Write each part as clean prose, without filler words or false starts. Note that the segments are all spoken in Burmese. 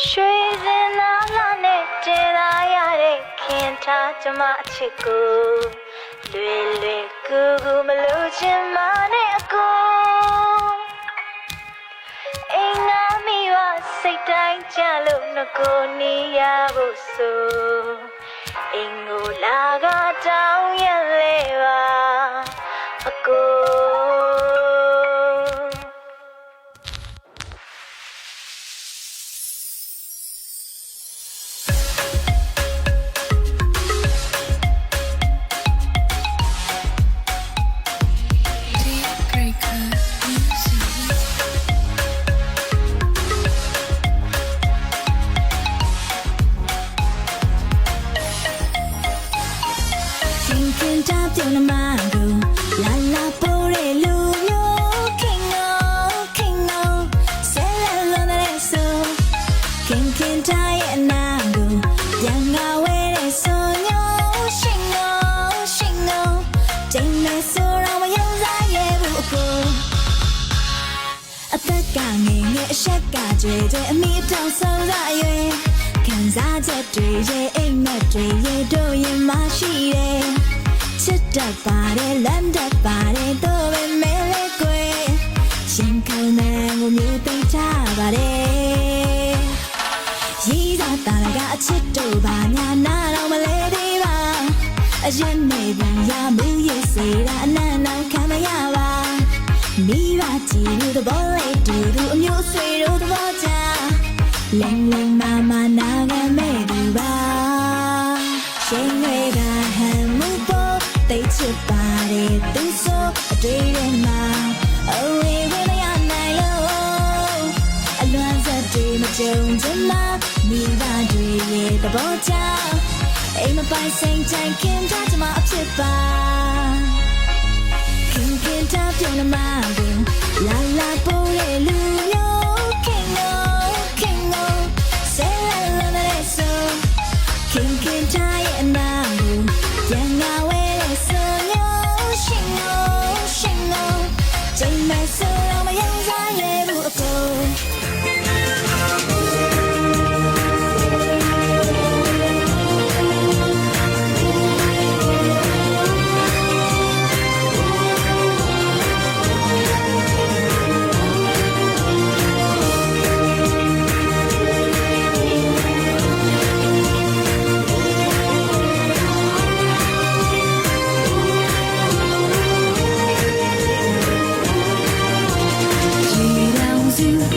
ရွှေစင်နာလာနဲ့ကျင်လာရတဲ့ခင်ထားကျမအချစ်ကိုလွယ်လွယ်ကူကူမလို့ချင်မနဲ့အကိုအိမ်ငါမိဝစိတ်တိုင်းကြလို့ငကိုနေရဖို့ဆိုအိမ်ကိုလာကတောင်းရလဲပါအကို ရှက်ကကြွေတဲ့အမိတောင်ဆောင်ရရဲ့ခံစားချက်တွေရဲ့အိမ်မက်တွေရဲ့တို့ရင်မရှိတဲ့ချစ်တတ်ပါတယ်လမ်းတတ်ပါတယ်တို့ပဲမဲလေကွယ်ရှင်ကောင်းတဲ့ကိုမျိုးသိချပါတယ်ရည်သာတာကအချစ်တို့ပါညာနာတော့မလဲသေးပါအရင်နေပြီးရမှုရေးစေတာအနန္တခံမရပါမိဘကြည့်လို့သဘောလေးတူတူအမျိုးဆွေတို့သဘောချလင်းလင်းမာမာနာကမဲ့သူပါရှင်တွေကဟန်မှုပေါ်တိတ်ချစ်ပါတယ်သူဆိုအတွေ့ထဲမှာအဝေးဝေးမရနိုင်လို့အလွမ်းစက်တွေမကြုံချင်မှမိဘတွေရဲ့သဘောချအိမ်မပိုင်စိတ်ချခင်ထားချင်မှအဖြစ်ပါခင်ထားပြုံးနမကိုလာလာပိုးရဲ့လူမျိုးခင်နော်ဆဲလာလာတဲ့ဆိုခင်ထားရဲ့အနာကိုပြန်ငါဝဲတဲ့ဆိုညရှင်နော်ချိန်မဲ့ဆိုတော့မယုံစားရဘူးအကို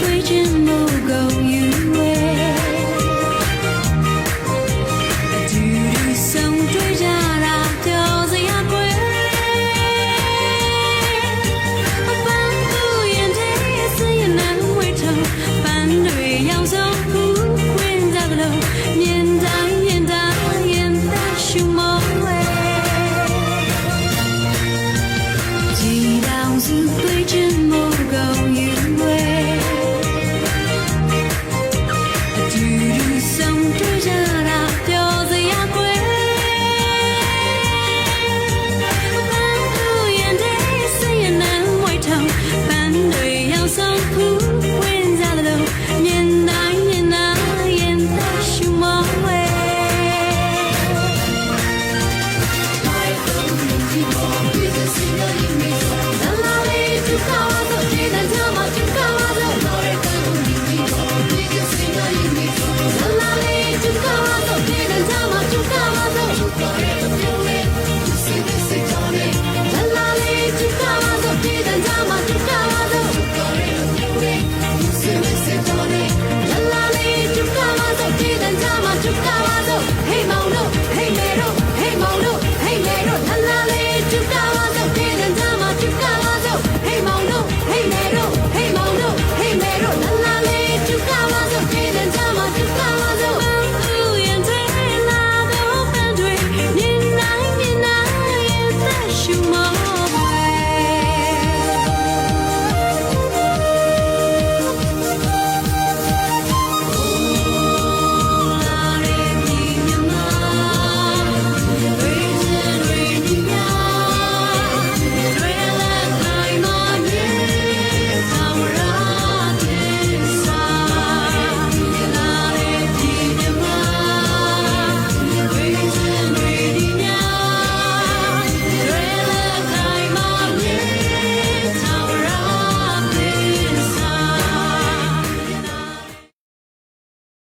归真木狗。